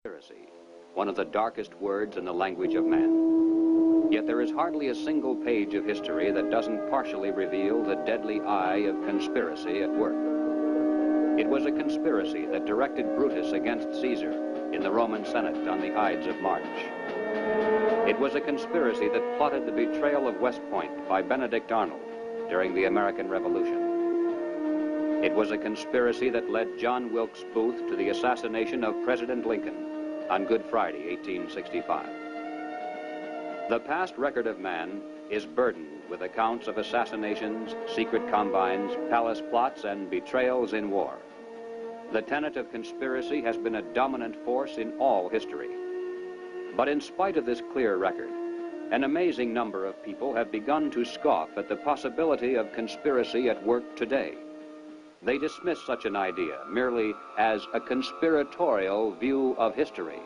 Conspiracy, one of the darkest words in the language of man. Yet there is hardly a single page of history that doesn't partially reveal the deadly eye of conspiracy at work. It was a conspiracy that directed Brutus against Caesar in the Roman Senate on the Ides of March. It was a conspiracy that plotted the betrayal of West Point by Benedict Arnold during the American Revolution. It was a conspiracy that led John Wilkes Booth to the assassination of President Lincoln on Good Friday, 1865. The past record of man is burdened with accounts of assassinations, secret combines, palace plots, and betrayals in war. The tenet of conspiracy has been a dominant force in all history. But in spite of this clear record, an amazing number of people have begun to scoff at the possibility of conspiracy at work today. They dismiss such an idea merely as a conspiratorial view of history.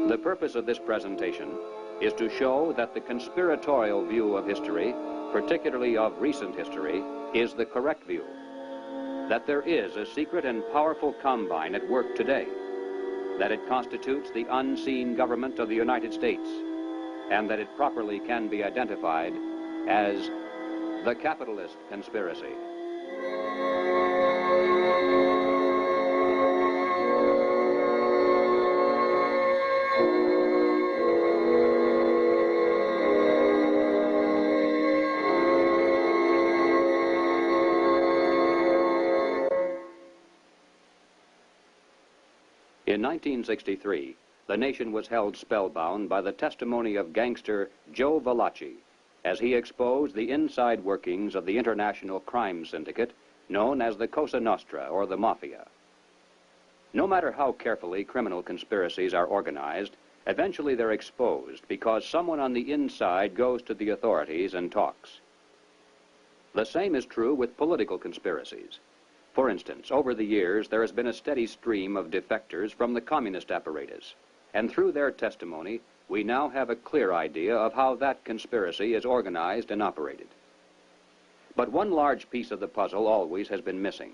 The purpose of this presentation is to show that the conspiratorial view of history, particularly of recent history, is the correct view. That there is a secret and powerful combine at work today, that it constitutes the unseen government of the United States, and that it properly can be identified as the capitalist conspiracy. In 1963, the nation was held spellbound by the testimony of gangster Joe Valachi as he exposed the inside workings of the international crime syndicate known as the Cosa Nostra, or the Mafia. No matter how carefully criminal conspiracies are organized, eventually they're exposed because someone on the inside goes to the authorities and talks. The same is true with political conspiracies. For instance, over the years, there has been a steady stream of defectors from the communist apparatus, and through their testimony, we now have a clear idea of how that conspiracy is organized and operated. But one large piece of the puzzle always has been missing.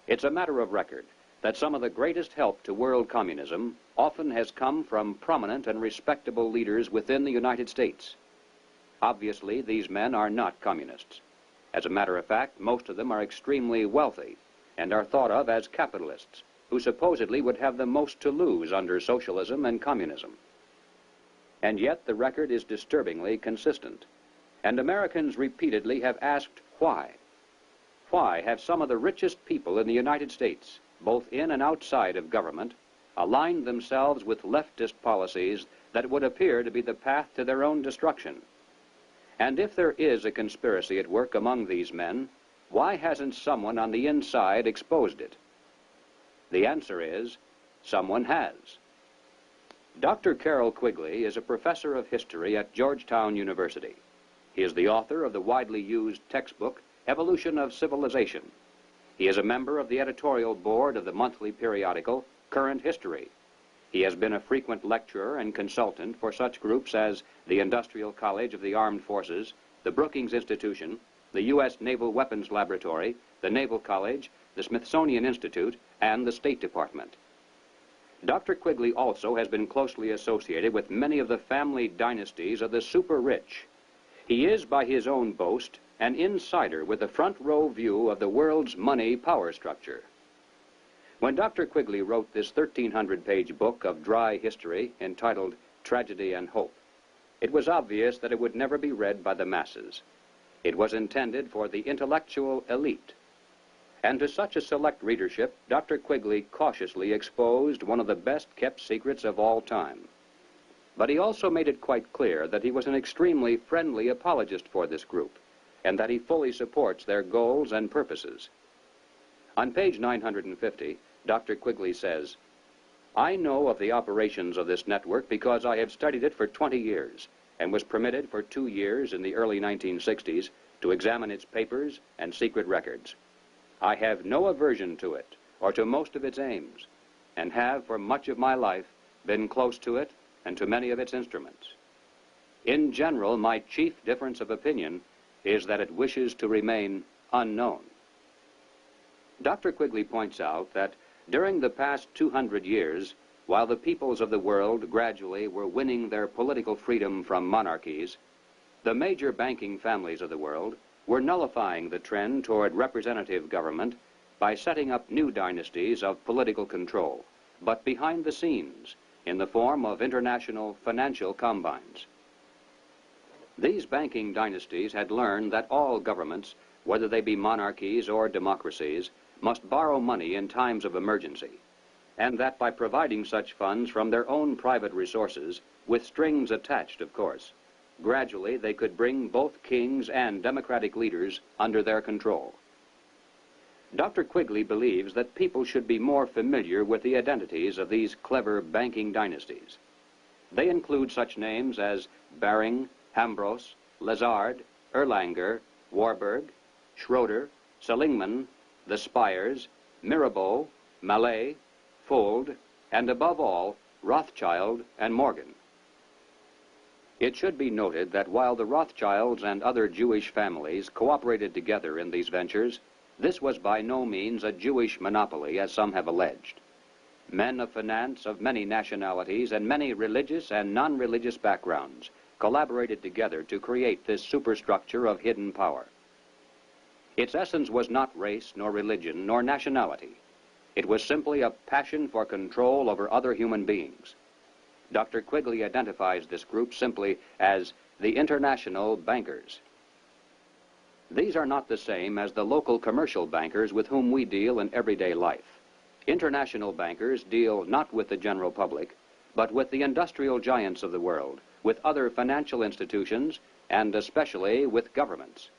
It's a matter of record that some of the greatest help to world communism often has come from prominent and respectable leaders within the United States. Obviously, these men are not communists. As a matter of fact, most of them are extremely wealthy and are thought of as capitalists who supposedly would have the most to lose under socialism and communism. And yet the record is disturbingly consistent, and Americans repeatedly have asked why. Why have some of the richest people in the United States, both in and outside of government, aligned themselves with leftist policies that would appear to be the path to their own destruction? And if there is a conspiracy at work among these men, why hasn't someone on the inside exposed it? The answer is, someone has. Dr. Carroll Quigley is a professor of history at Georgetown University. He is the author of the widely used textbook, Evolution of Civilization. He is a member of the editorial board of the monthly periodical, Current History. He has been a frequent lecturer and consultant for such groups as the Industrial College of the Armed Forces, the Brookings Institution, the U.S. Naval Weapons Laboratory, the Naval College, the Smithsonian Institute, and the State Department. Dr. Quigley also has been closely associated with many of the family dynasties of the super-rich. He is, by his own boast, an insider with a front-row view of the world's money power structure. When Dr. Quigley wrote this 1,300-page book of dry history entitled Tragedy and Hope, it was obvious that it would never be read by the masses. It was intended for the intellectual elite. And to such a select readership, Dr. Quigley cautiously exposed one of the best-kept secrets of all time. But he also made it quite clear that he was an extremely friendly apologist for this group, and that he fully supports their goals and purposes. On page 950, Dr. Quigley says, "I know of the operations of this network because I have studied it for 20 years and was permitted for 2 years in the early 1960s to examine its papers and secret records. I have no aversion to it or to most of its aims, and have for much of my life been close to it and to many of its instruments. In general, my chief difference of opinion is that it wishes to remain unknown." Dr. Quigley points out that During the past 200 years, while the peoples of the world gradually were winning their political freedom from monarchies, the major banking families of the world were nullifying the trend toward representative government by setting up new dynasties of political control, but behind the scenes, in the form of international financial combines. These banking dynasties had learned that all governments, whether they be monarchies or democracies, must borrow money in times of emergency, and that by providing such funds from their own private resources, with strings attached, of course, gradually they could bring both kings and democratic leaders under their control. Dr. Quigley believes that people should be more familiar with the identities of these clever banking dynasties. They include such names as Baring, Hambros, Lazard, Erlanger, Warburg, Schroeder, Seligman, the Spires, Mirabeau, Mallet, Fuld, and above all, Rothschild and Morgan. It should be noted that while the Rothschilds and other Jewish families cooperated together in these ventures, this was by no means a Jewish monopoly, as some have alleged. Men of finance of many nationalities and many religious and non-religious backgrounds collaborated together to create this superstructure of hidden power. Its essence was not race, nor religion, nor nationality. It was simply a passion for control over other human beings. Dr. Quigley identifies this group simply as the international bankers. These are not the same as the local commercial bankers with whom we deal in everyday life. International bankers deal not with the general public, but with the industrial giants of the world, with other financial institutions, and especially with governments.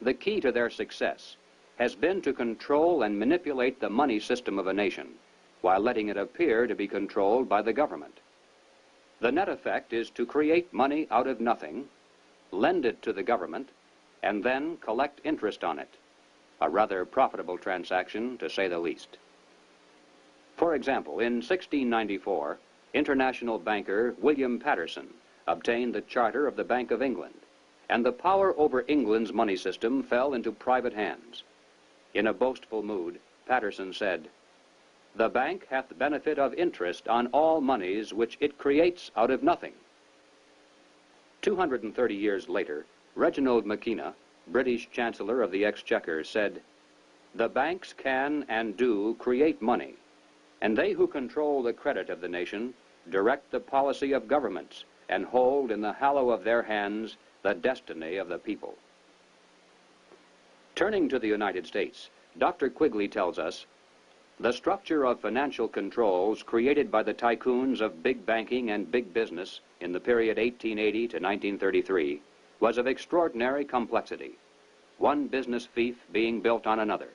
The key to their success has been to control and manipulate the money system of a nation, while letting it appear to be controlled by the government. The net effect is to create money out of nothing, lend it to the government, and then collect interest on it. A rather profitable transaction, to say the least. For example, in 1694, international banker William Patterson obtained the charter of the Bank of England, and the power over England's money system fell into private hands. In a boastful mood, Patterson said, "The bank hath benefit of interest on all monies which it creates out of nothing." 230 years later, Reginald Mackina, British Chancellor of the Exchequer, said, "The banks can and do create money, and they who control the credit of the nation direct the policy of governments and hold in the hollow of their hands the destiny of the people." Turning to the United States, Dr. Quigley tells us, "The structure of financial controls created by the tycoons of big banking and big business in the period 1880 to 1933 was of extraordinary complexity, one business fief being built on another,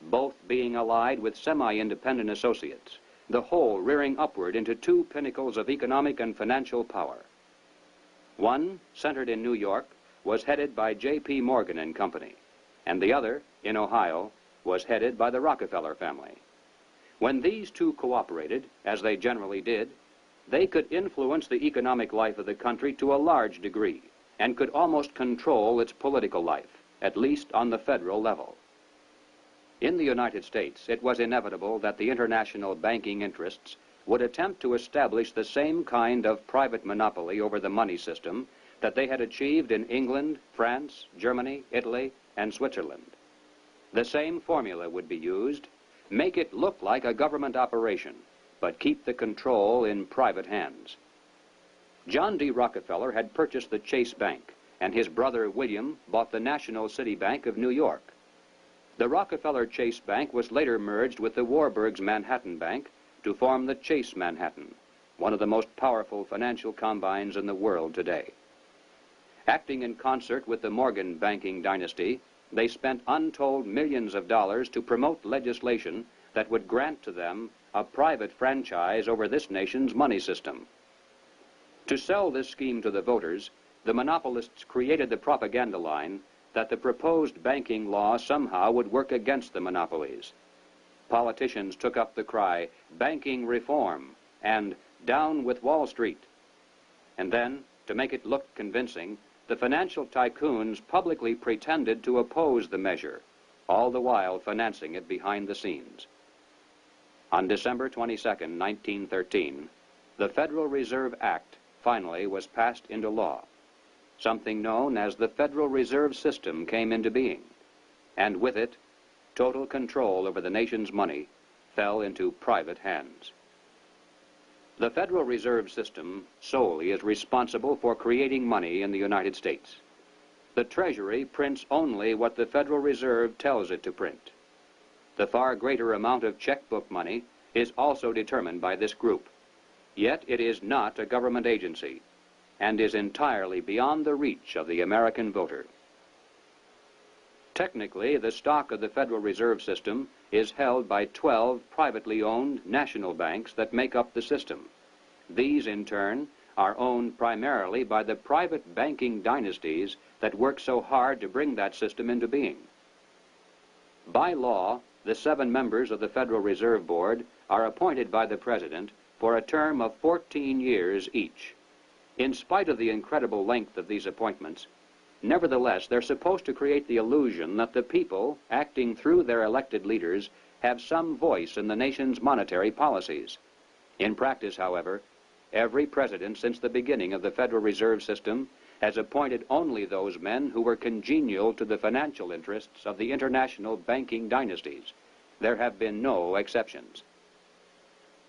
both being allied with semi-independent associates, the whole rearing upward into two pinnacles of economic and financial power. One, centered in New York, was headed by J.P. Morgan and Company, and the other, in Ohio, was headed by the Rockefeller family. When these two cooperated, as they generally did, they could influence the economic life of the country to a large degree, and could almost control its political life, at least on the federal level. In the United States, it was inevitable that the international banking interests would attempt to establish the same kind of private monopoly over the money system that they had achieved in England, France, Germany, Italy, and Switzerland. The same formula would be used: make it look like a government operation, but keep the control in private hands. John D. Rockefeller had purchased the Chase Bank, and his brother William bought the National City Bank of New York. The Rockefeller Chase Bank was later merged with the Warburg's Manhattan Bank to form the Chase Manhattan, one of the most powerful financial combines in the world today. Acting in concert with the Morgan banking dynasty, they spent untold millions of dollars to promote legislation that would grant to them a private franchise over this nation's money system. To sell this scheme to the voters, the monopolists created the propaganda line that the proposed banking law somehow would work against the monopolies. Politicians took up the cry, "Banking reform," and "Down with Wall Street." And then, to make it look convincing, the financial tycoons publicly pretended to oppose the measure, all the while financing it behind the scenes. On December 22, 1913, the Federal Reserve Act finally was passed into law. Something known as the Federal Reserve System came into being, and with it, total control over the nation's money fell into private hands. The Federal Reserve System solely is responsible for creating money in the United States. The Treasury prints only what the Federal Reserve tells it to print. The far greater amount of checkbook money is also determined by this group. Yet it is not a government agency and is entirely beyond the reach of the American voter. Technically, the stock of the Federal Reserve System is held by 12 privately owned national banks that make up the system. These, in turn, are owned primarily by the private banking dynasties that work so hard to bring that system into being. By law, the 7 members of the Federal Reserve Board are appointed by the President for a term of 14 years each. In spite of the incredible length of these appointments, nevertheless, they're supposed to create the illusion that the people, acting through their elected leaders, have some voice in the nation's monetary policies. In practice, however, every president since the beginning of the Federal Reserve System has appointed only those men who were congenial to the financial interests of the international banking dynasties. There have been no exceptions.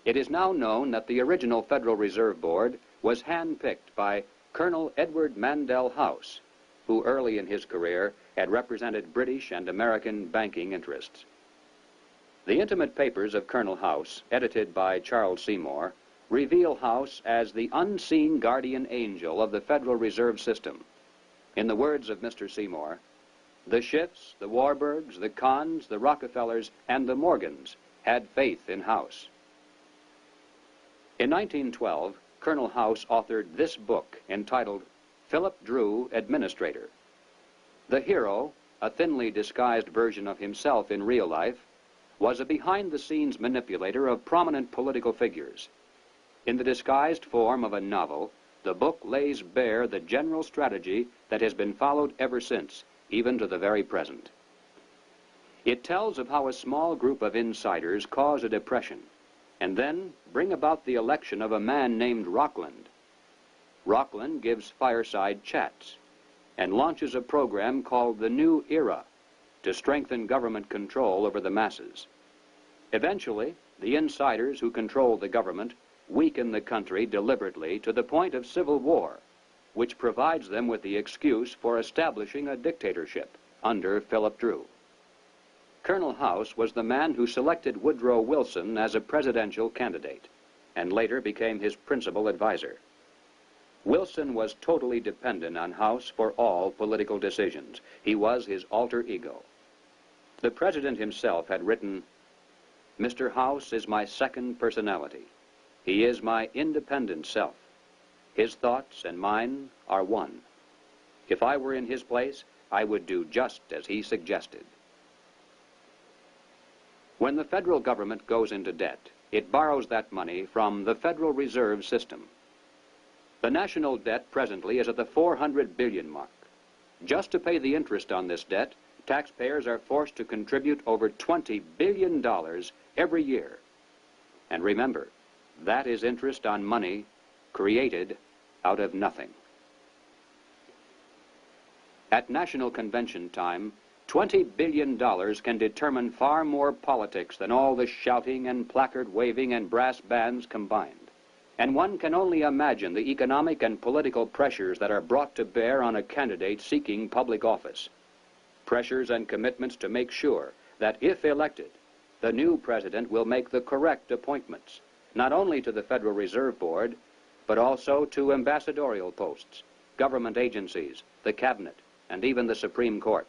It is now known that the original Federal Reserve Board was handpicked by Colonel Edward Mandell House, who early in his career had represented British and American banking interests. The intimate papers of Colonel House, edited by Charles Seymour, reveal House as the unseen guardian angel of the Federal Reserve System. In the words of Mr. Seymour, the Schiffs, the Warburgs, the Kahns, the Rockefellers, and the Morgans had faith in House. In 1912, Colonel House authored this book entitled Philip Drew, Administrator. The hero, a thinly disguised version of himself in real life, was a behind-the-scenes manipulator of prominent political figures. In the disguised form of a novel, the book lays bare the general strategy that has been followed ever since, even to the very present. It tells of how a small group of insiders cause a depression and then bring about the election of a man named Rockland. Rockland gives fireside chats and launches a program called the New Era to strengthen government control over the masses. Eventually, the insiders who control the government weaken the country deliberately to the point of civil war, which provides them with the excuse for establishing a dictatorship under Philip Drew. Colonel House was the man who selected Woodrow Wilson as a presidential candidate and later became his principal advisor. Wilson was totally dependent on House for all political decisions. He was his alter ego. The president himself had written, "Mr. House is my second personality. He is my independent self. His thoughts and mine are one. If I were in his place, I would do just as he suggested." When the federal government goes into debt, it borrows that money from the Federal Reserve System. The national debt presently is at the 400 billion mark. Just to pay the interest on this debt, taxpayers are forced to contribute over $20 billion every year. And remember, that is interest on money created out of nothing. At National Convention time, $20 billion can determine far more politics than all the shouting and placard waving and brass bands combined. And one can only imagine the economic and political pressures that are brought to bear on a candidate seeking public office. Pressures and commitments to make sure that if elected, the new president will make the correct appointments, not only to the Federal Reserve Board, but also to ambassadorial posts, government agencies, the cabinet, and even the Supreme Court.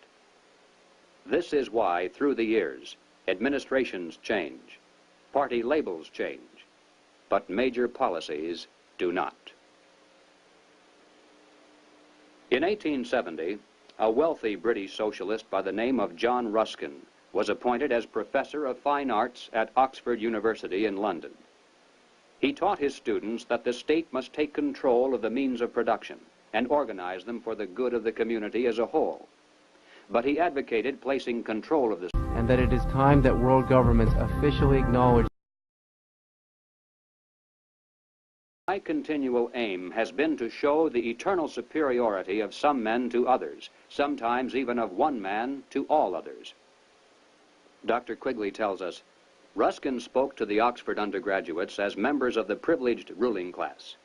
This is why, through the years, administrations change, party labels change, but major policies do not. In 1870, a wealthy British socialist by the name of John Ruskin was appointed as Professor of Fine Arts at Oxford University in London. He taught his students that the state must take control of the means of production and organize them for the good of the community as a whole. But he advocated placing control of this, and that it is time that world governments officially acknowledge My continual aim has been to show the eternal superiority of some men to others, sometimes even of one man to all others. Dr. Quigley tells us, Ruskin spoke to the Oxford undergraduates as members of the privileged ruling class.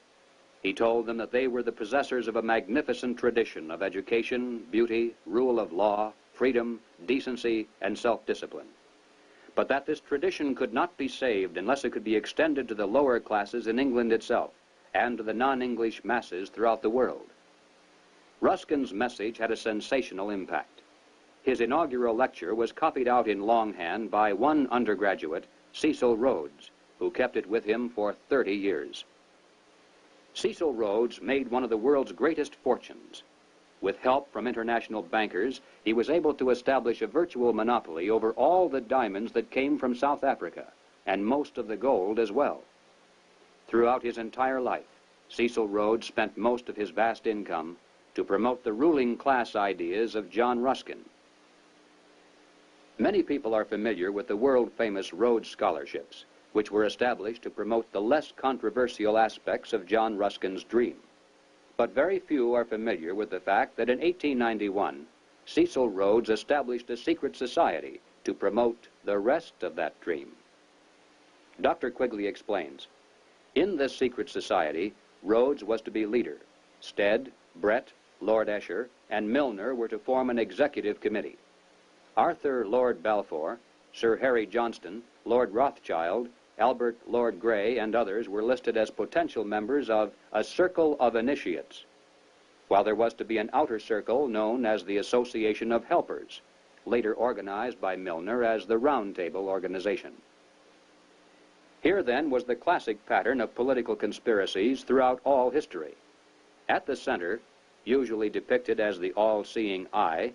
He told them that they were the possessors of a magnificent tradition of education, beauty, rule of law, freedom, decency, and self-discipline. But that this tradition could not be saved unless it could be extended to the lower classes in England itself and to the non-English masses throughout the world. Ruskin's message had a sensational impact. His inaugural lecture was copied out in longhand by one undergraduate, Cecil Rhodes, who kept it with him for 30 years. Cecil Rhodes made one of the world's greatest fortunes. With help from international bankers, he was able to establish a virtual monopoly over all the diamonds that came from South Africa, and most of the gold as well. Throughout his entire life, Cecil Rhodes spent most of his vast income to promote the ruling class ideas of John Ruskin. Many people are familiar with the world-famous Rhodes Scholarships, which were established to promote the less controversial aspects of John Ruskin's dream. But very few are familiar with the fact that in 1891, Cecil Rhodes established a secret society to promote the rest of that dream. Dr. Quigley explains, in this secret society, Rhodes was to be leader. Stead, Brett, Lord Esher, and Milner were to form an executive committee. Arthur Lord Balfour, Sir Harry Johnston, Lord Rothschild, Albert Lord Grey, and others were listed as potential members of a circle of initiates, while there was to be an outer circle known as the Association of Helpers, later organized by Milner as the Round Table Organization. Here, then, was the classic pattern of political conspiracies throughout all history. At the center, usually depicted as the all-seeing eye,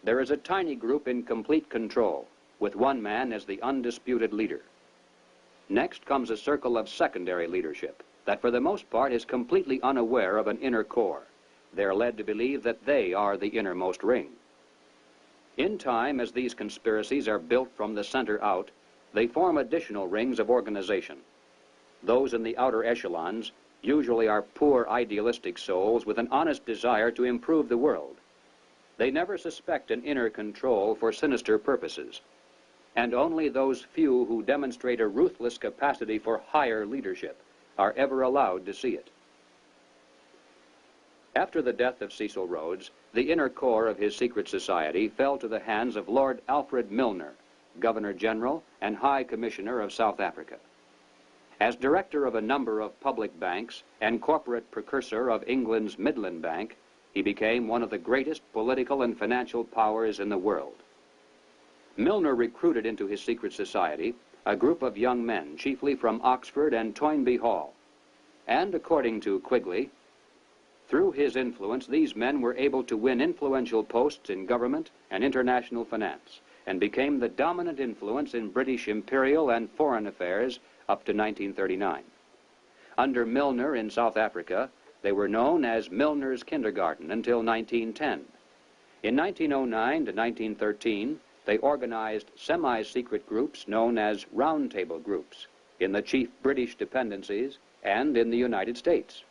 there is a tiny group in complete control, with one man as the undisputed leader. Next comes a circle of secondary leadership that for the most part is completely unaware of an inner core. They're led to believe that they are the innermost ring. In time, as these conspiracies are built from the center out, they form additional rings of organization. Those in the outer echelons usually are poor idealistic souls with an honest desire to improve the world. They never suspect an inner control for sinister purposes, and only those few who demonstrate a ruthless capacity for higher leadership are ever allowed to see it. After the death of Cecil Rhodes, the inner core of his secret society fell to the hands of Lord Alfred Milner, Governor-General and High Commissioner of South Africa. As director of a number of public banks and corporate precursor of England's Midland Bank, he became one of the greatest political and financial powers in the world. Milner recruited into his secret society a group of young men, chiefly from Oxford and Toynbee Hall. And according to Quigley, through his influence, these men were able to win influential posts in government and international finance, and became the dominant influence in British imperial and foreign affairs up to 1939. Under Milner in South Africa, they were known as Milner's Kindergarten until 1910. In 1909 to 1913, they organized semi-secret groups known as Round Table groups in the chief British dependencies and in the United States.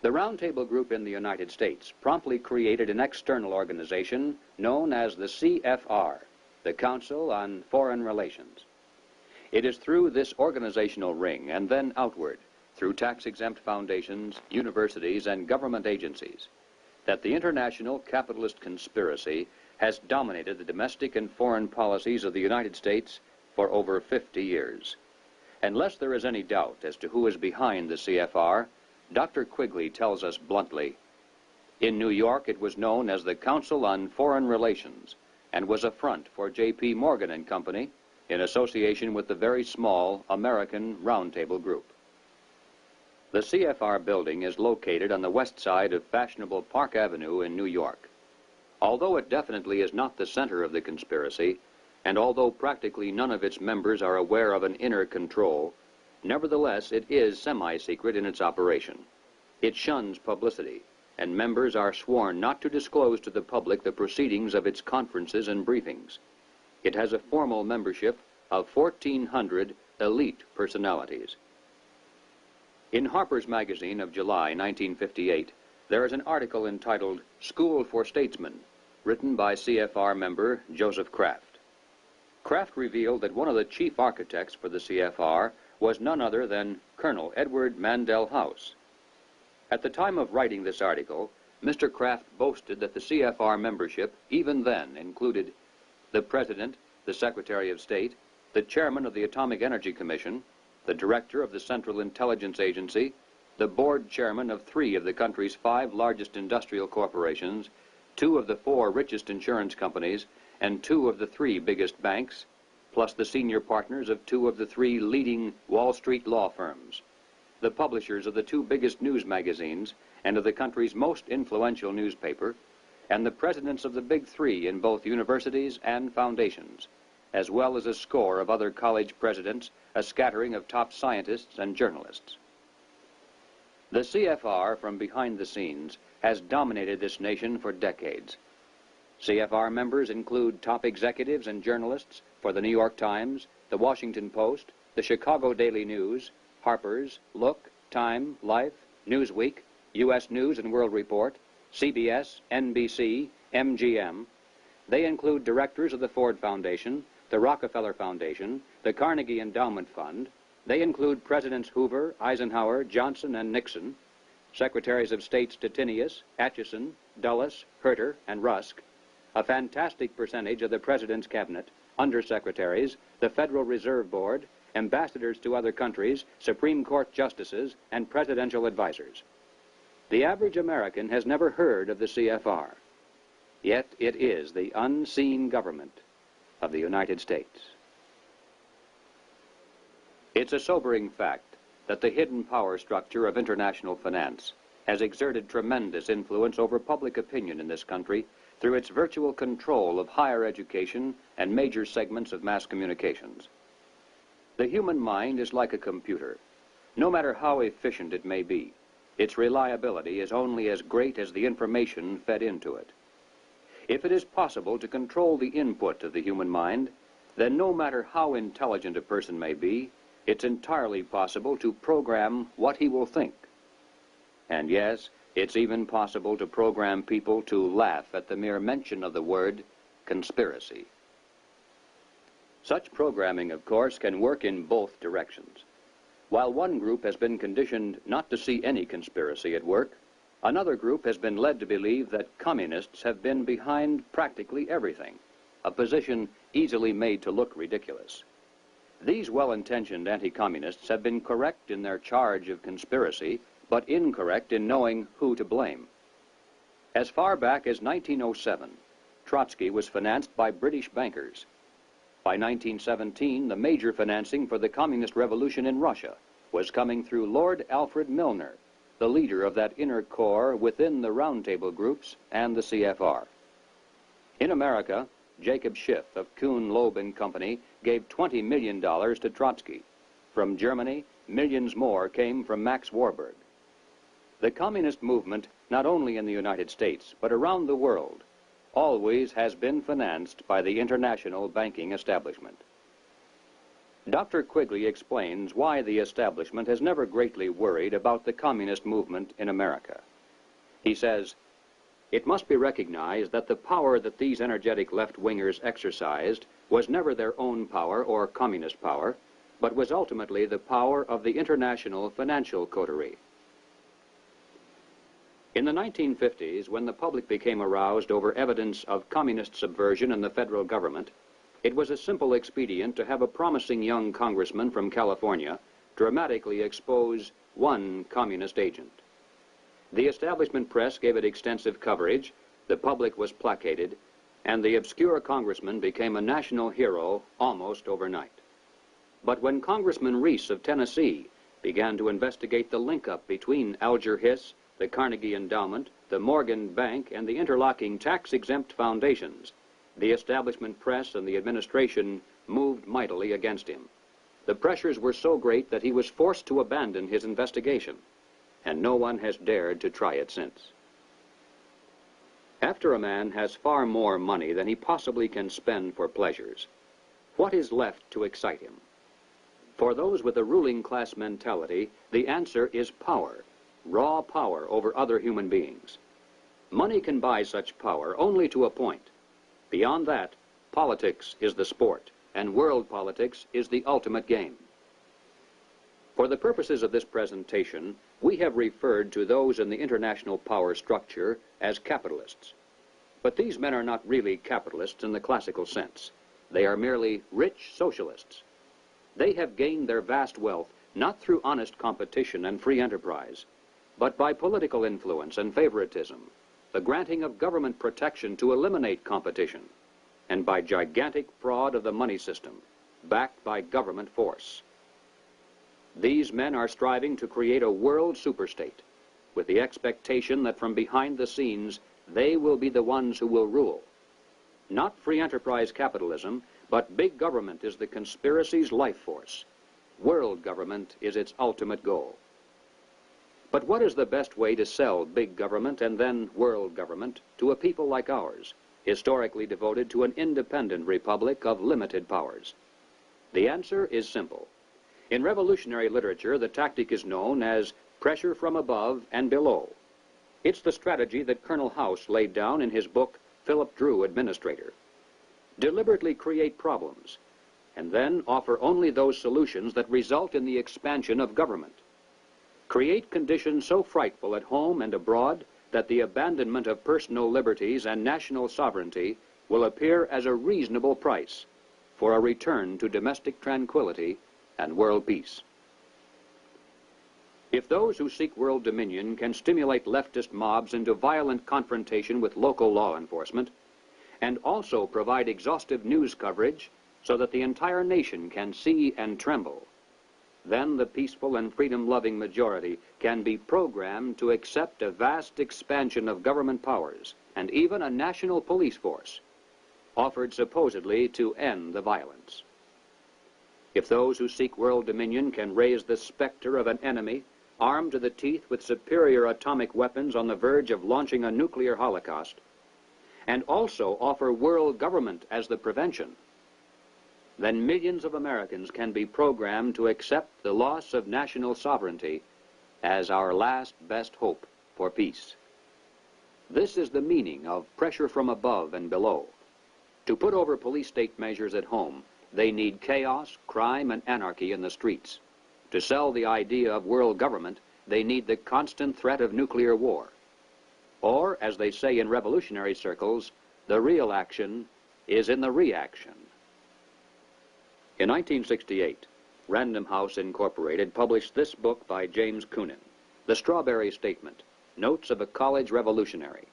The Round Table group in the United States promptly created an external organization known as the CFR, the Council on Foreign Relations. It is through this organizational ring and then outward, through tax-exempt foundations, universities, and government agencies, that the international capitalist conspiracy has dominated the domestic and foreign policies of the United States for over 50 years. Unless there is any doubt as to who is behind the CFR, Dr. Quigley tells us bluntly, in New York it was known as the Council on Foreign Relations and was a front for J.P. Morgan and Company in association with the very small American Round Table Group. The CFR building is located on the west side of fashionable Park Avenue in New York. Although it definitely is not the center of the conspiracy, and although practically none of its members are aware of an inner control, nevertheless it is semi-secret in its operation. It shuns publicity, and members are sworn not to disclose to the public the proceedings of its conferences and briefings. It has a formal membership of 1,400 elite personalities. In Harper's Magazine of July 1958, there is an article entitled School for Statesmen, written by CFR member Joseph Kraft. Kraft revealed that one of the chief architects for the CFR was none other than Colonel Edward Mandell House. At the time of writing this article, Mr. Kraft boasted that the CFR membership even then included the President, the Secretary of State, the Chairman of the Atomic Energy Commission, the Director of the Central Intelligence Agency, the Board Chairman of 3 of the country's 5 largest industrial corporations, 2 of the 4 richest insurance companies, and 2 of the 3 biggest banks, plus the senior partners of 2 of the 3 leading Wall Street law firms, the publishers of the 2 biggest news magazines and of the country's most influential newspaper, and the presidents of the big 3 in both universities and foundations, as well as a score of other college presidents, a scattering of top scientists and journalists. The CFR, from behind the scenes, has dominated this nation for decades. CFR members include top executives and journalists for the New York Times, the Washington Post, the Chicago Daily News, Harper's, Look, Time, Life, Newsweek, U.S. News and World Report, CBS, NBC, MGM. They include directors of the Ford Foundation, the Rockefeller Foundation, the Carnegie Endowment Fund. They include Presidents Hoover, Eisenhower, Johnson, and Nixon, Secretaries of State Stettinius, Atchison, Dulles, Herter, and Rusk, a fantastic percentage of the President's cabinet, undersecretaries, the Federal Reserve Board, ambassadors to other countries, Supreme Court justices, and presidential advisors. The average American has never heard of the CFR, yet it is the unseen government of the United States. It's a sobering fact that the hidden power structure of international finance has exerted tremendous influence over public opinion in this country through its virtual control of higher education and major segments of mass communications. The human mind is like a computer. No matter how efficient it may be, its reliability is only as great as the information fed into it. If it is possible to control the input of the human mind, then no matter how intelligent a person may be, it's entirely possible to program what he will think. And yes, it's even possible to program people to laugh at the mere mention of the word conspiracy. Such programming, of course, can work in both directions. While one group has been conditioned not to see any conspiracy at work, another group has been led to believe that communists have been behind practically everything, a position easily made to look ridiculous. These well-intentioned anti-communists have been correct in their charge of conspiracy, but incorrect in knowing who to blame. As far back as 1907, Trotsky was financed by British bankers. By 1917, the major financing for the communist revolution in Russia was coming through Lord Alfred Milner, the leader of that inner core within the roundtable groups and the CFR. In America, Jacob Schiff of Kuhn, Loeb and Company gave $20 million to Trotsky. From Germany, millions more came from Max Warburg. The communist movement, not only in the United States, but around the world, always has been financed by the international banking establishment. Dr. Quigley explains why the establishment has never greatly worried about the communist movement in America. He says, "It must be recognized that the power that these energetic left-wingers exercised was never their own power or communist power, but was ultimately the power of the international financial coterie." In the 1950s, when the public became aroused over evidence of communist subversion in the federal government, it was a simple expedient to have a promising young congressman from California dramatically expose one communist agent. The establishment press gave it extensive coverage, the public was placated, and the obscure congressman became a national hero almost overnight. But when Congressman Reese of Tennessee began to investigate the link-up between Alger Hiss, the Carnegie Endowment, the Morgan Bank, and the interlocking tax-exempt foundations, the establishment press and the administration moved mightily against him. The pressures were so great that he was forced to abandon his investigation, and no one has dared to try it since. After a man has far more money than he possibly can spend for pleasures, what is left to excite him? For those with a ruling class mentality, the answer is power, raw power over other human beings. Money can buy such power only to a point. Beyond that, politics is the sport, and world politics is the ultimate game. For the purposes of this presentation, we have referred to those in the international power structure as capitalists. But these men are not really capitalists in the classical sense. They are merely rich socialists. They have gained their vast wealth not through honest competition and free enterprise, but by political influence and favoritism, the granting of government protection to eliminate competition, and by gigantic fraud of the money system, backed by government force. These men are striving to create a world superstate, with the expectation that from behind the scenes, they will be the ones who will rule. Not free enterprise capitalism, but big government is the conspiracy's life force. World government is its ultimate goal. But what is the best way to sell big government and then world government to a people like ours, historically devoted to an independent republic of limited powers? The answer is simple. In revolutionary literature, the tactic is known as pressure from above and below. It's the strategy that Colonel House laid down in his book, Philip Drew, Administrator. Deliberately create problems, and then offer only those solutions that result in the expansion of government. Create conditions so frightful at home and abroad that the abandonment of personal liberties and national sovereignty will appear as a reasonable price for a return to domestic tranquility and world peace. If those who seek world dominion can stimulate leftist mobs into violent confrontation with local law enforcement, and also provide exhaustive news coverage so that the entire nation can see and tremble, then the peaceful and freedom-loving majority can be programmed to accept a vast expansion of government powers and even a national police force, offered supposedly to end the violence. If those who seek world dominion can raise the specter of an enemy armed to the teeth with superior atomic weapons on the verge of launching a nuclear holocaust, and also offer world government as the prevention, then millions of Americans can be programmed to accept the loss of national sovereignty as our last best hope for peace. This is the meaning of pressure from above and below. To put over police state measures at home, they need chaos, crime, and anarchy in the streets. To sell the idea of world government, they need the constant threat of nuclear war. Or, as they say in revolutionary circles, the real action is in the reaction. In 1968, Random House Incorporated published this book by James Coonan, The Strawberry Statement, Notes of a College Revolutionary.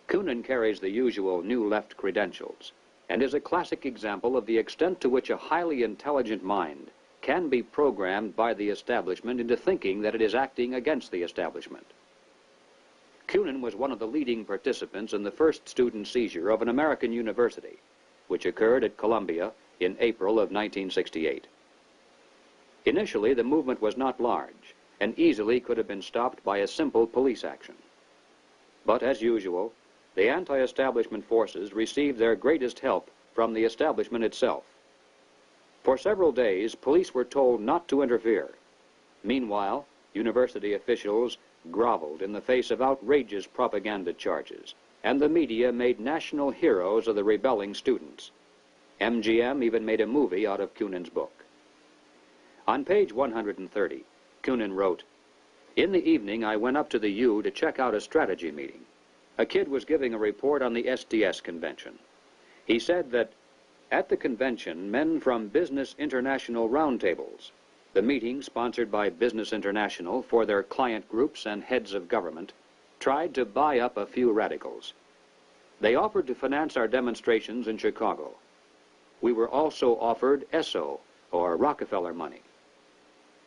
Coonan carries the usual New Left credentials and is a classic example of the extent to which a highly intelligent mind can be programmed by the establishment into thinking that it is acting against the establishment. Coonan was one of the leading participants in the first student seizure of an American university, which occurred at Columbia in April of 1968. Initially, the movement was not large and easily could have been stopped by a simple police action. But as usual, the anti-establishment forces received their greatest help from the establishment itself. For several days, police were told not to interfere. Meanwhile, university officials groveled in the face of outrageous propaganda charges, and the media made national heroes of the rebelling students. MGM even made a movie out of Coonan's book. On page 130, Coonan wrote, "In the evening, I went up to the U to check out a strategy meeting. A kid was giving a report on the SDS convention. He said that at the convention, men from Business International roundtables, the meeting sponsored by Business International for their client groups and heads of government, tried to buy up a few radicals. They offered to finance our demonstrations in Chicago. We were also offered ESSO, or Rockefeller money.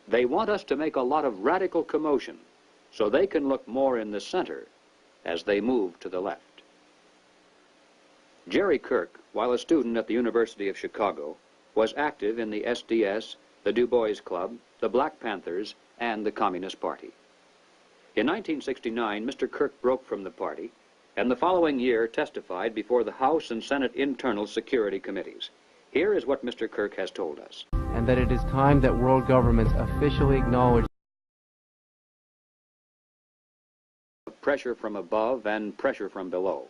They want us to make a lot of radical commotion so they can look more in the center as they move to the left." Jerry Kirk, while a student at the University of Chicago, was active in the SDS, the Du Bois Club, the Black Panthers, and the Communist Party. In 1969, Mr. Kirk broke from the party, and the following year testified before the House and Senate Internal Security Committees. Here is what Mr. Kirk has told us. And and that it is time that world governments officially acknowledge pressure from above and pressure from below.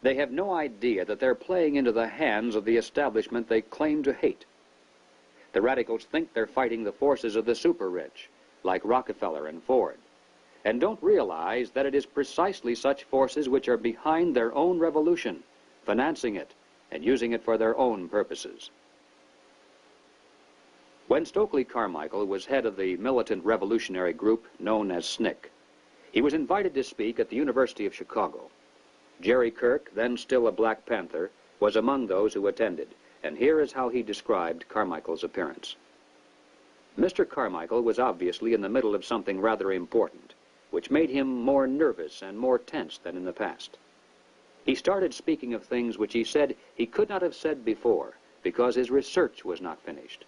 They have no idea that they're playing into the hands of the establishment they claim to hate. The radicals think they're fighting the forces of the super-rich, like Rockefeller and Ford, and don't realize that it is precisely such forces which are behind their own revolution, financing it and using it for their own purposes. When Stokely Carmichael was head of the militant revolutionary group known as SNCC, he was invited to speak at the University of Chicago. Jerry Kirk, then still a Black Panther, was among those who attended, and here is how he described Carmichael's appearance. Mr. Carmichael was obviously in the middle of something rather important, which made him more nervous and more tense than in the past. He started speaking of things which he said he could not have said before because his research was not finished.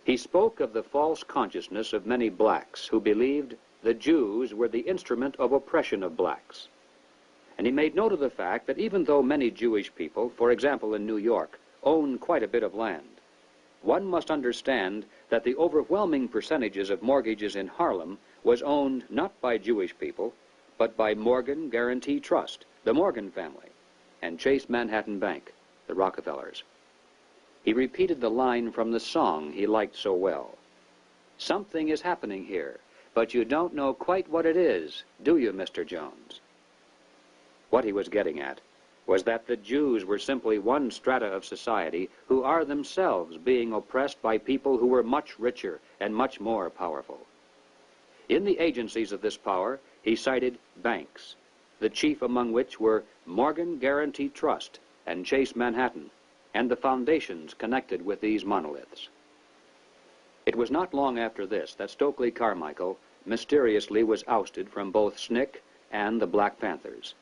He spoke of the false consciousness of many blacks who believed the Jews were the instrument of oppression of blacks. And he made note of the fact that even though many Jewish people, for example in New York, own quite a bit of land, one must understand that the overwhelming percentages of mortgages in Harlem was owned not by Jewish people, but by Morgan Guarantee Trust, the Morgan family, and Chase Manhattan Bank, the Rockefellers. He repeated the line from the song he liked so well. "Something is happening here, but you don't know quite what it is, do you, Mr. Jones?" What he was getting at was that the Jews were simply one strata of society who are themselves being oppressed by people who were much richer and much more powerful. In the agencies of this power, he cited banks, the chief among which were Morgan Guarantee Trust and Chase Manhattan, and the foundations connected with these monoliths. It was not long after this that Stokely Carmichael mysteriously was ousted from both SNCC and the Black Panthers.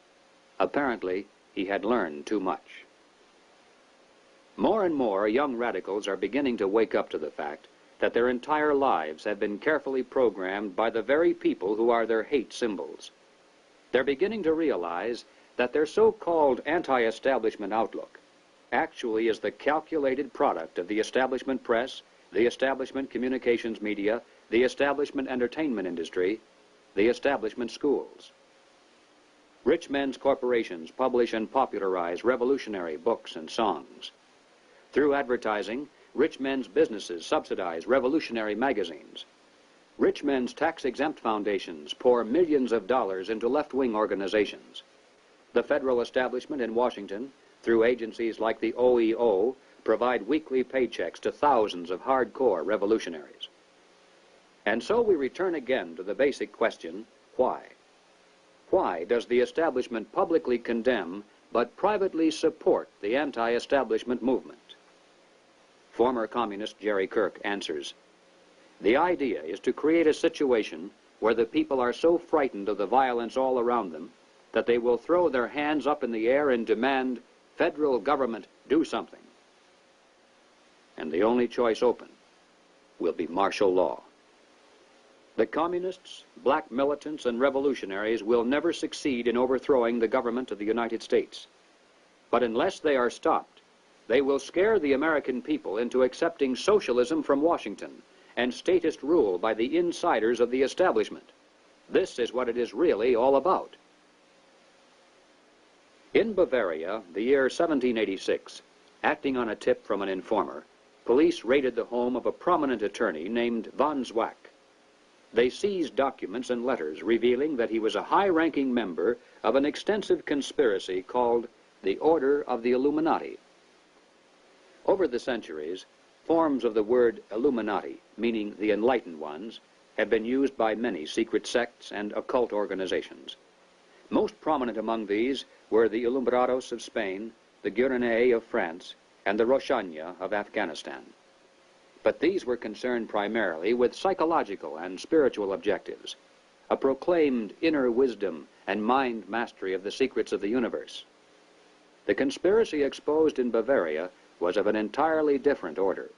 Apparently, he had learned too much. More and more young radicals are beginning to wake up to the fact that their entire lives have been carefully programmed by the very people who are their hate symbols. They're beginning to realize that their so-called anti-establishment outlook actually is the calculated product of the establishment press, the establishment communications media, the establishment entertainment industry, the establishment schools. Rich men's corporations publish and popularize revolutionary books and songs. Through advertising, rich men's businesses subsidize revolutionary magazines. Rich men's tax-exempt foundations pour millions of dollars into left-wing organizations. The federal establishment in Washington, through agencies like the OEO, provide weekly paychecks to thousands of hardcore revolutionaries. And so we return again to the basic question, why? Why does the establishment publicly condemn but privately support the anti-establishment movement? Former communist Jerry Kirk answers, "The idea is to create a situation where the people are so frightened of the violence all around them that they will throw their hands up in the air and demand, 'Federal government, do something.' And the only choice open will be martial law. The communists, black militants, and revolutionaries will never succeed in overthrowing the government of the United States. But unless they are stopped, they will scare the American people into accepting socialism from Washington and statist rule by the insiders of the establishment. This is what it is really all about." In Bavaria, the year 1786, acting on a tip from an informer, police raided the home of a prominent attorney named von Zwack. They seized documents and letters revealing that he was a high-ranking member of an extensive conspiracy called the Order of the Illuminati. Over the centuries, forms of the word Illuminati, meaning the enlightened ones, have been used by many secret sects and occult organizations. Most prominent among these were the Illuminados of Spain, the Guernets of France, and the Roshania of Afghanistan. But these were concerned primarily with psychological and spiritual objectives, a proclaimed inner wisdom and mind mastery of the secrets of the universe. The conspiracy exposed in Bavaria was of an entirely different order.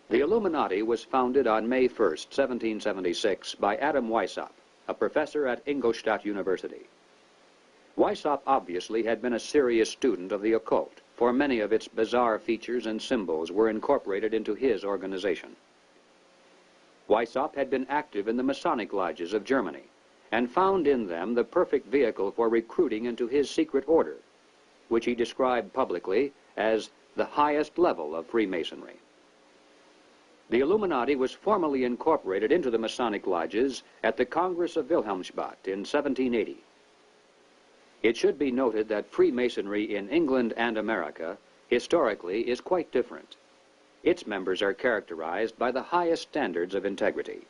The Illuminati was founded on May 1st, 1776, by Adam Weishaupt, a professor at Ingolstadt University. Weishaupt obviously had been a serious student of the occult, for many of its bizarre features and symbols were incorporated into his organization. Weishaupt had been active in the Masonic lodges of Germany and found in them the perfect vehicle for recruiting into his secret order, which he described publicly as the highest level of Freemasonry. The Illuminati was formally incorporated into the Masonic lodges at the Congress of Wilhelmsbad in 1780. It should be noted that Freemasonry in England and America historically is quite different. Its members are characterized by the highest standards of integrity.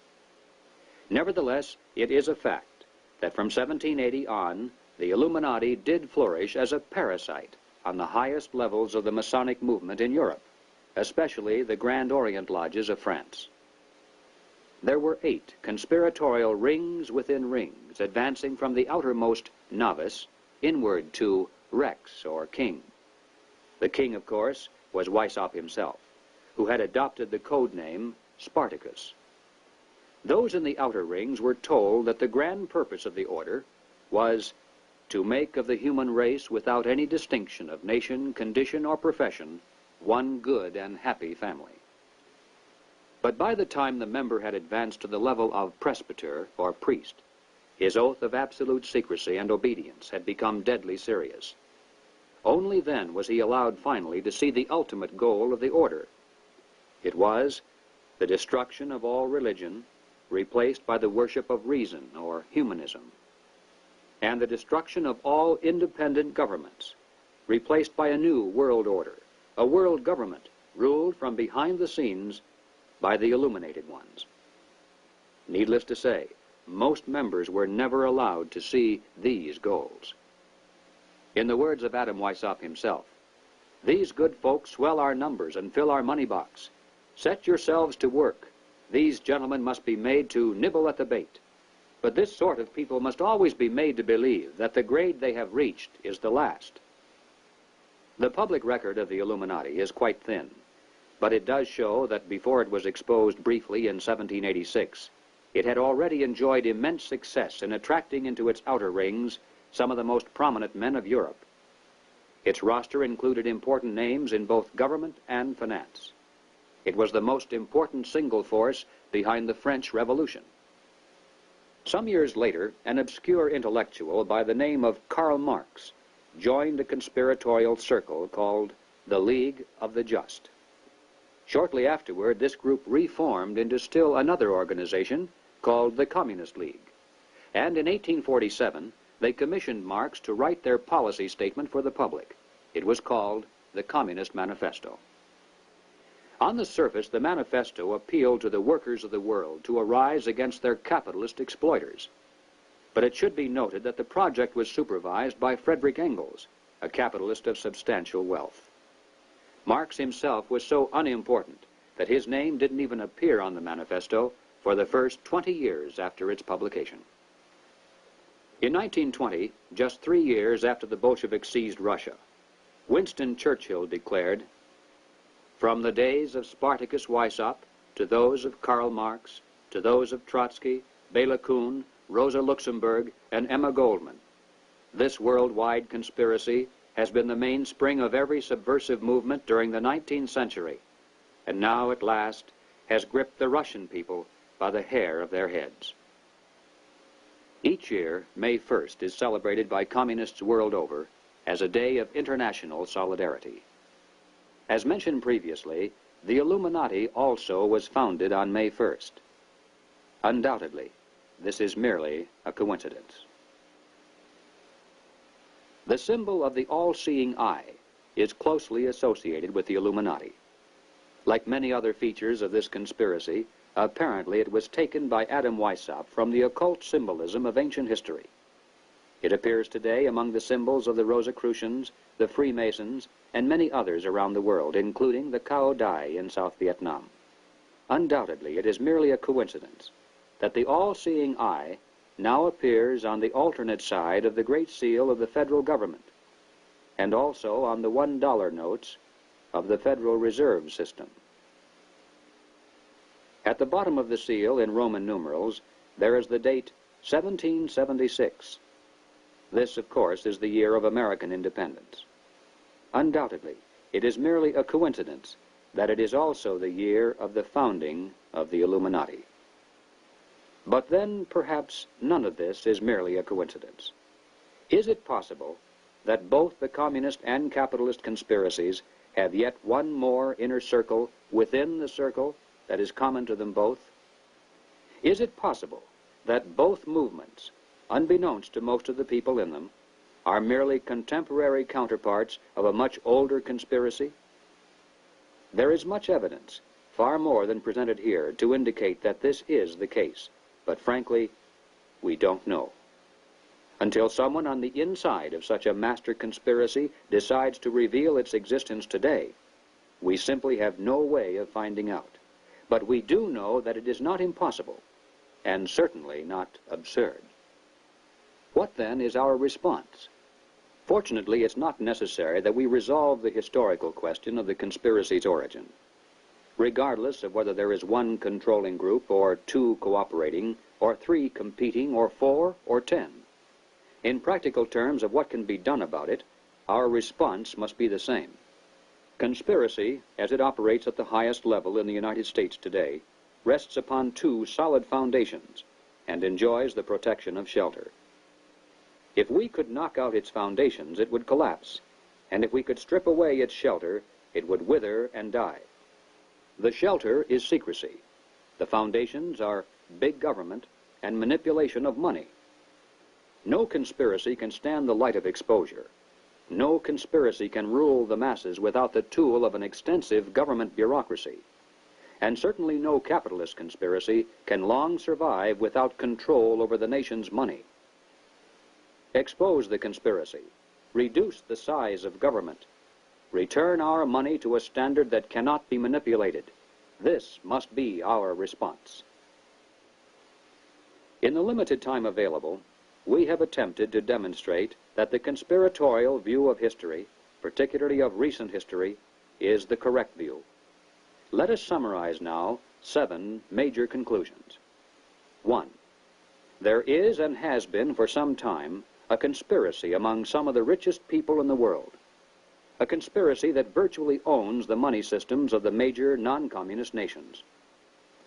Nevertheless, it is a fact that from 1780 on, the Illuminati did flourish as a parasite on the highest levels of the Masonic movement in Europe, especially the Grand Orient lodges of France. There were 8 conspiratorial rings within rings, advancing from the outermost novice inward to Rex, or king. The king, of course, was Weishaupt himself, who had adopted the code name Spartacus. Those in the outer rings were told that the grand purpose of the order was to make of the human race, without any distinction of nation, condition, or profession, one good and happy family. But by the time the member had advanced to the level of presbyter, or priest, his oath of absolute secrecy and obedience had become deadly serious. Only then was he allowed finally to see the ultimate goal of the order. It was the destruction of all religion, replaced by the worship of reason, or humanism, and the destruction of all independent governments, replaced by a new world order, a world government ruled from behind the scenes by the illuminated ones. Needless to say, most members were never allowed to see these goals. In the words of Adam Weishaupt himself, "These good folks swell our numbers and fill our money box. Set yourselves to work. These gentlemen must be made to nibble at the bait. But this sort of people must always be made to believe that the grade they have reached is the last." The public record of the Illuminati is quite thin, but it does show that before it was exposed briefly in 1786, it had already enjoyed immense success in attracting into its outer rings some of the most prominent men of Europe. Its roster included important names in both government and finance. It was the most important single force behind the French Revolution. Some years later, an obscure intellectual by the name of Karl Marx joined a conspiratorial circle called the League of the Just. Shortly afterward, this group reformed into still another organization called the Communist League. And in 1847, they commissioned Marx to write their policy statement for the public. It was called the Communist Manifesto. On the surface, the manifesto appealed to the workers of the world to arise against their capitalist exploiters. But it should be noted that the project was supervised by Friedrich Engels, a capitalist of substantial wealth. Marx himself was so unimportant that his name didn't even appear on the manifesto for the first 20 years after its publication. In 1920, just 3 years after the Bolsheviks seized Russia, Winston Churchill declared, "From the days of Spartacus Weishaupt to those of Karl Marx, to those of Trotsky, Bela Kun, Rosa Luxemburg, and Emma Goldman, this worldwide conspiracy has been the mainspring of every subversive movement during the 19th century, and now at last has gripped the Russian people by the hair of their heads." Each year, May 1st is celebrated by communists world over as a day of international solidarity. As mentioned previously, the Illuminati also was founded on May 1st. Undoubtedly, this is merely a coincidence. The symbol of the all-seeing eye is closely associated with the Illuminati. Like many other features of this conspiracy, apparently it was taken by Adam Weishaupt from the occult symbolism of ancient history. It appears today among the symbols of the Rosicrucians, the Freemasons, and many others around the world, including the Cao Dai in South Vietnam. Undoubtedly, it is merely a coincidence that the all-seeing eye now appears on the alternate side of the Great Seal of the federal government, and also on the $1 notes of the Federal Reserve System. At the bottom of the seal, in Roman numerals, there is the date 1776. This, of course, is the year of American independence. Undoubtedly, it is merely a coincidence that it is also the year of the founding of the Illuminati. But then, perhaps, none of this is merely a coincidence. Is it possible that both the communist and capitalist conspiracies have yet one more inner circle within the circle that is common to them both? Is it possible that both movements, unbeknownst to most of the people in them, are merely contemporary counterparts of a much older conspiracy? There is much evidence, far more than presented here, to indicate that this is the case, but frankly, we don't know. Until someone on the inside of such a master conspiracy decides to reveal its existence today, we simply have no way of finding out. But we do know that it is not impossible, and certainly not absurd. What then is our response? Fortunately, it's not necessary that we resolve the historical question of the conspiracy's origin. Regardless of whether there is one controlling group, or two cooperating, or three competing, or 4 or 10. In practical terms of what can be done about it, our response must be the same. Conspiracy, as it operates at the highest level in the United States today, rests upon two solid foundations and enjoys the protection of shelter. If we could knock out its foundations, it would collapse, and if we could strip away its shelter, it would wither and die. The shelter is secrecy. The foundations are big government and manipulation of money. No conspiracy can stand the light of exposure. No conspiracy can rule the masses without the tool of an extensive government bureaucracy. And certainly no capitalist conspiracy can long survive without control over the nation's money. Expose the conspiracy. Reduce the size of government. Return our money to a standard that cannot be manipulated. This must be our response. In the limited time available, we have attempted to demonstrate that the conspiratorial view of history, particularly of recent history, is the correct view. Let us summarize now 7 major conclusions. 1. There is and has been for some time a conspiracy among some of the richest people in the world. A conspiracy that virtually owns the money systems of the major non-communist nations.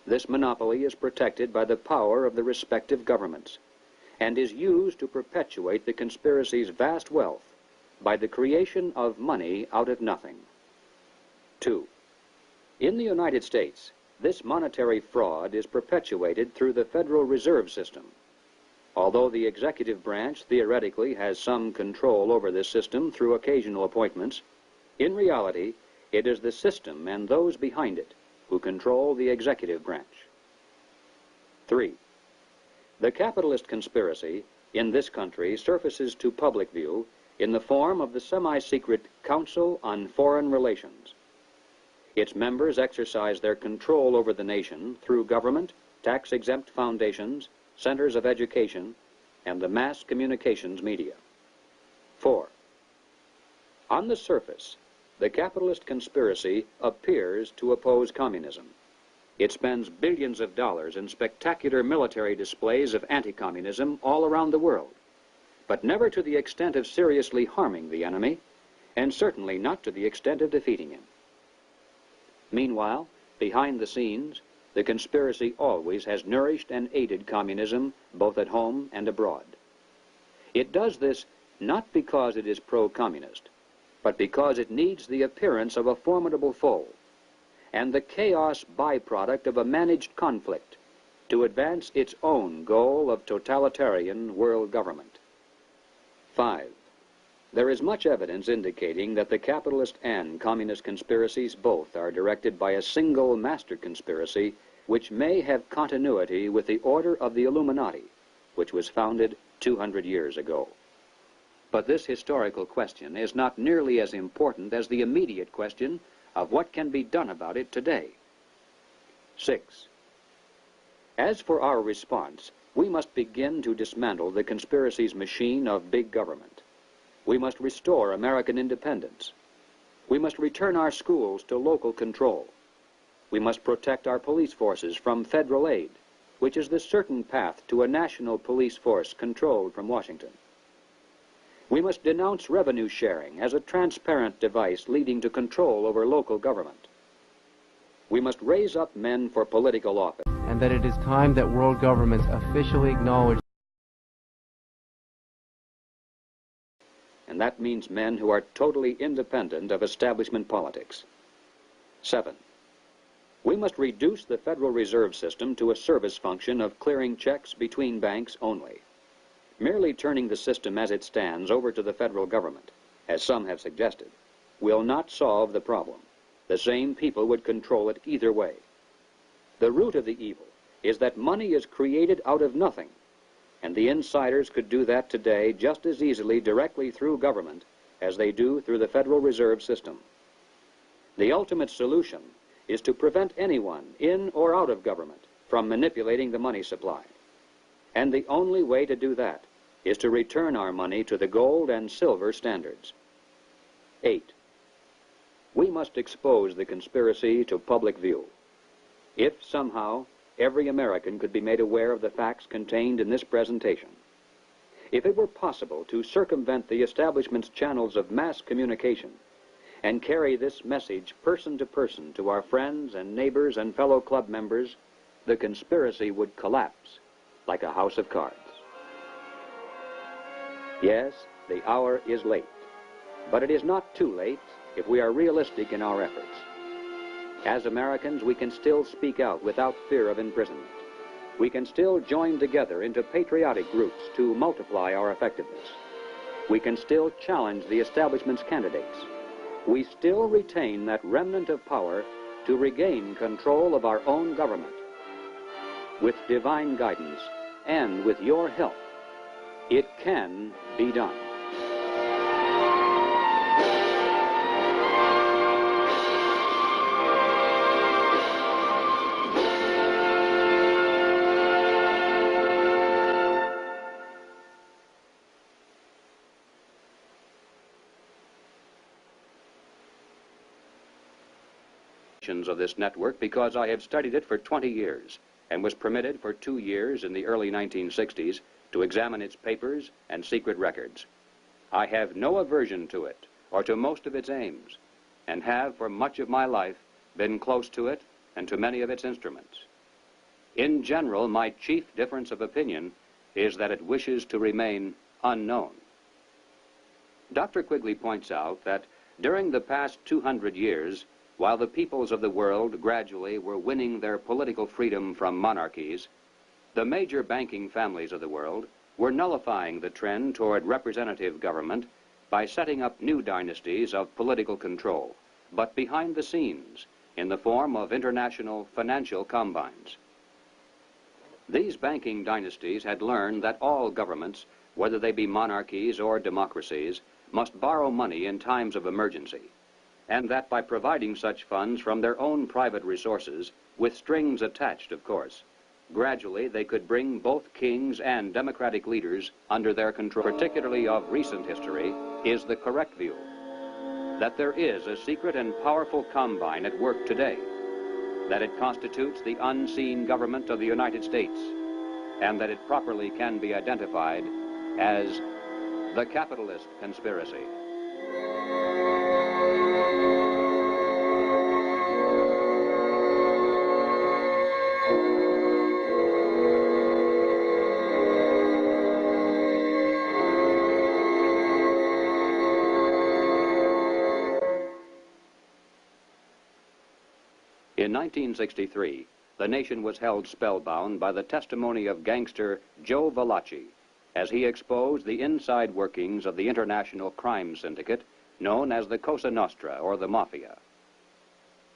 This monopoly is protected by the power of the respective governments and is used to perpetuate the conspiracy's vast wealth by the creation of money out of nothing. 2. In the United States, this monetary fraud is perpetuated through the Federal Reserve System. Although the executive branch theoretically has some control over this system through occasional appointments, in reality, it is the system and those behind it who control the executive branch. 3. The capitalist conspiracy in this country surfaces to public view in the form of the semi-secret Council on Foreign Relations. Its members exercise their control over the nation through government, tax-exempt foundations, centers of education, and the mass communications media. 4. On the surface, the capitalist conspiracy appears to oppose communism. It spends billions of dollars in spectacular military displays of anti-communism all around the world, but never to the extent of seriously harming the enemy, and certainly not to the extent of defeating him. Meanwhile, behind the scenes, the conspiracy always has nourished and aided communism both at home and abroad. It does this not because it is pro-communist, but because it needs the appearance of a formidable foe and the chaos byproduct of a managed conflict to advance its own goal of totalitarian world government. 5. There is much evidence indicating that the capitalist and communist conspiracies both are directed by a single master conspiracy which may have continuity with the order of the Illuminati, which was founded 200 years ago. But this historical question is not nearly as important as the immediate question of what can be done about it today. 6. As for our response, we must begin to dismantle the conspiracy's machine of big government. We must restore American independence. We must return our schools to local control. We must protect our police forces from federal aid, which is the certain path to a national police force controlled from Washington. We must denounce revenue sharing as a transparent device leading to control over local government. We must raise up men for political office. And that it is time that world governments officially acknowledge. And that means men who are totally independent of establishment politics. 7. We must reduce the Federal Reserve System to a service function of clearing checks between banks only. Merely turning the system as it stands over to the federal government, as some have suggested, will not solve the problem. The same people would control it either way. The root of the evil is that money is created out of nothing, and the insiders could do that today just as easily directly through government as they do through the Federal Reserve System. The ultimate solution is to prevent anyone, in or out of government, from manipulating the money supply. And the only way to do that is to return our money to the gold and silver standards. 8. We must expose the conspiracy to public view. If somehow every American could be made aware of the facts contained in this presentation, if it were possible to circumvent the establishment's channels of mass communication and carry this message person to person to our friends and neighbors and fellow club members, the conspiracy would collapse like a house of cards. Yes, the hour is late, but it is not too late if we are realistic in our efforts. As Americans, we can still speak out without fear of imprisonment. We can still join together into patriotic groups to multiply our effectiveness. We can still challenge the establishment's candidates. We still retain that remnant of power to regain control of our own government. With divine guidance and with your help, it can be done. Of this network because I have studied it for 20 years and was permitted for 2 years in the early 1960s to examine its papers and secret records. I have no aversion to it or to most of its aims, and have for much of my life been close to it and to many of its instruments. In general, my chief difference of opinion is that it wishes to remain unknown. Dr. Quigley points out that during the past 200 years, while the peoples of the world gradually were winning their political freedom from monarchies, the major banking families of the world were nullifying the trend toward representative government by setting up new dynasties of political control, but behind the scenes, in the form of international financial combines. These banking dynasties had learned that all governments, whether they be monarchies or democracies, must borrow money in times of emergency, and that by providing such funds from their own private resources, with strings attached, of course, gradually they could bring both kings and democratic leaders under their control. Particularly of recent history is the correct view that there is a secret and powerful combine at work today, that it constitutes the unseen government of the United States, and that it properly can be identified as the capitalist conspiracy. In 1963, the nation was held spellbound by the testimony of gangster Joe Valachi as he exposed the inside workings of the international crime syndicate known as the Cosa Nostra, or the Mafia.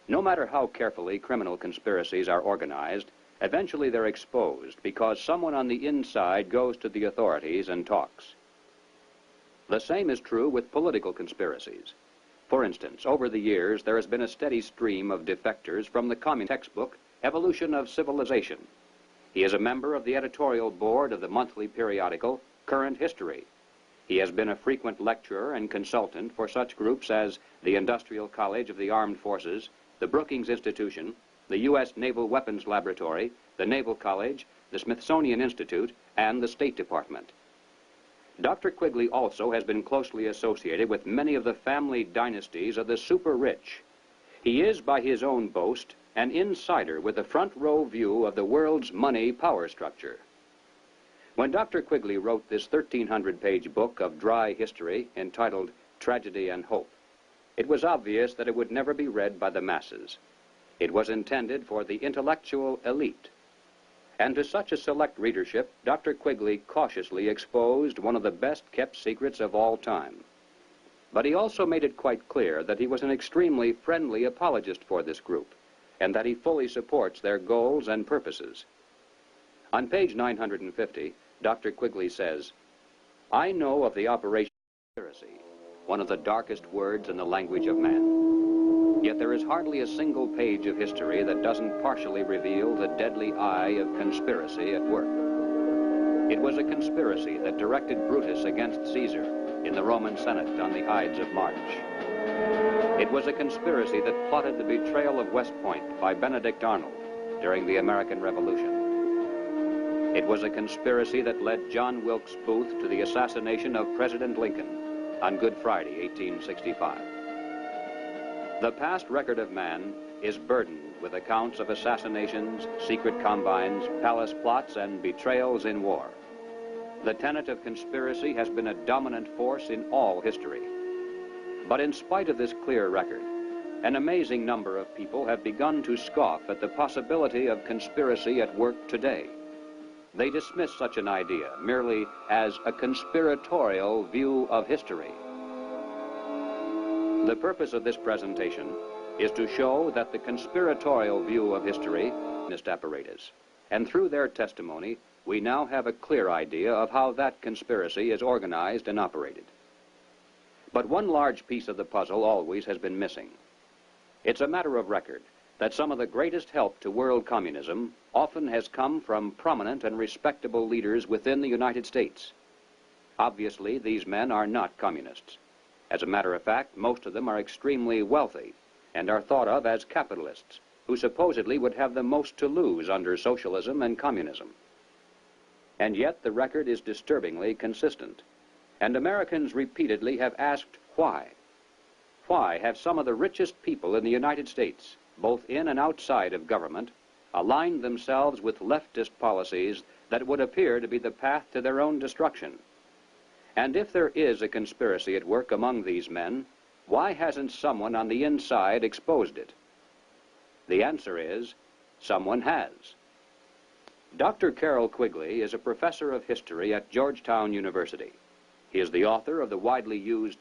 No matter how carefully criminal conspiracies are organized, eventually they're exposed because someone on the inside goes to the authorities and talks. The same is true with political conspiracies. For instance, over the years, there has been a steady stream of defectors from the communist textbook, Evolution of Civilization. He is a member of the editorial board of the monthly periodical, Current History. He has been a frequent lecturer and consultant for such groups as the Industrial College of the Armed Forces, the Brookings Institution, the U.S. Naval Weapons Laboratory, the Naval College, the Smithsonian Institute, and the State Department. Dr. Quigley also has been closely associated with many of the family dynasties of the super-rich. He is, by his own boast, an insider with a front-row view of the world's money power structure. When Dr. Quigley wrote this 1,300-page book of dry history entitled Tragedy and Hope, it was obvious that it would never be read by the masses. It was intended for the intellectual elite. And to such a select readership, Dr. Quigley cautiously exposed one of the best-kept secrets of all time. But he also made it quite clear that he was an extremely friendly apologist for this group, and that he fully supports their goals and purposes. On page 950, Dr. Quigley says, "I know of the operation conspiracy, one of the darkest words in the language of man. Yet there is hardly a single page of history that doesn't partially reveal the deadly eye of conspiracy at work. It was a conspiracy that directed Brutus against Caesar in the Roman Senate on the Ides of March. It was a conspiracy that plotted the betrayal of West Point by Benedict Arnold during the American Revolution. It was a conspiracy that led John Wilkes Booth to the assassination of President Lincoln on Good Friday, 1865. The past record of man is burdened with accounts of assassinations, secret combines, palace plots, and betrayals in war. The tenet of conspiracy has been a dominant force in all history. But in spite of this clear record, an amazing number of people have begun to scoff at the possibility of conspiracy at work today. They dismiss such an idea merely as a conspiratorial view of history. The purpose of this presentation is to show that the conspiratorial view of history is apparatus, and through their testimony, we now have a clear idea of how that conspiracy is organized and operated. But one large piece of the puzzle always has been missing. It's a matter of record that some of the greatest help to world communism often has come from prominent and respectable leaders within the United States. Obviously, these men are not communists. As a matter of fact, most of them are extremely wealthy and are thought of as capitalists, who supposedly would have the most to lose under socialism and communism. And yet the record is disturbingly consistent, and Americans repeatedly have asked why. Why have some of the richest people in the United States, both in and outside of government, aligned themselves with leftist policies that would appear to be the path to their own destruction? And if there is a conspiracy at work among these men, why hasn't someone on the inside exposed it? The answer is, someone has. Dr. Carroll Quigley is a professor of history at Georgetown University. He is the author of the widely used